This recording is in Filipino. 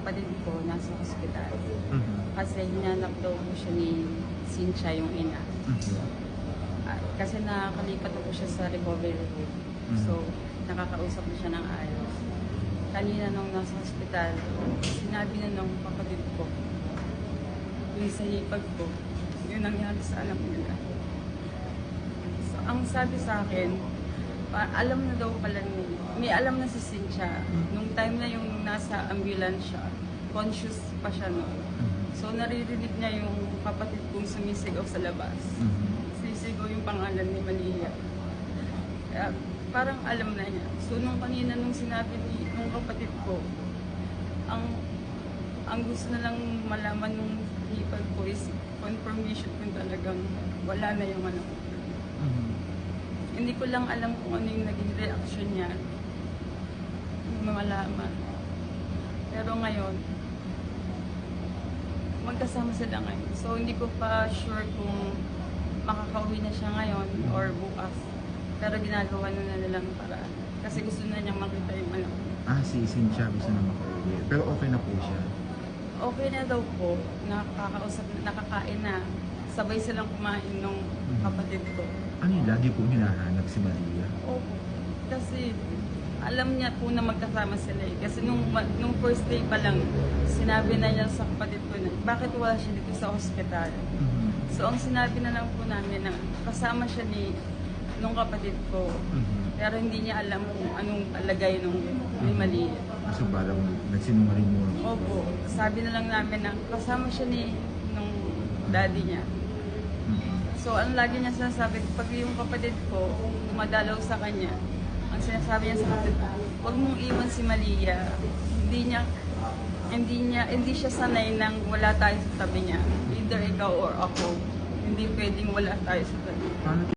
kapatid ko nasa ospital. Mhm. Kasi hinanap daw po siya ni Cynthia, yung ina. Mhm. Kasi nakakalipat na po siya sa recovery room. So, nakakausap na siya ng ayos. Kanina nung nasa ospital, sinabi na nung kapatid ko, yung sa hipag ko, yun nangyari sa anak nila. So, ang sabi sa akin, alam na daw pala may alam na si Cynthia. Nung time na yung nasa ambulance siya, conscious pa siya noon. So, naririnig niya yung kapatid kong sumisigaw sa labas. Sisigaw yung pangalan ni Malia. Kaya, parang alam na niya. So, nung kanina, nung sinabi nung kapatid ko, ang gusto na lang malaman nung hipag ko is confirmation kung talagang wala na yung anak ko. Hindi ko lang alam kung ano yung naging reaction niya nung malaman. Pero ngayon, magkasama sila ngayon. So, hindi ko pa sure kung makakauwi na siya ngayon or bukas. Pero ginagawa na nilang paraan. Kasi gusto na niyang makita yung anak ko. Si Cynthia gusto na makauwi. Pero okay na po siya. Okay na daw po. Nakakausap, nakakain na. Sabay silang kumain nung kapatid ko. Ano yung lagi po hinahanap si Malia? Opo. Kasi alam niya po na magkasama sila eh. Kasi nung first day pa lang, sinabi na niya sa kapatid ko na, bakit wala siya dito sa hospital? So ang sinabi na lang po namin na kasama siya nung kapatid ko. Pero hindi niya alam kung anong alagay nung ni Malia. So parang nagsinungaling mo. Opo. Sabi na lang namin na kasama siya nung daddy niya. So, ang lagi niya sinasabi, pag yung kapatid ko dumadalaw sa kanya, ang sinasabi niya sa kapatid ko, huwag mong iwan si Malia. Hindi siya sanay nang wala tayo sa tabi niya. Either ikaw or ako. Hindi pwedeng wala tayo sa tabi. Paano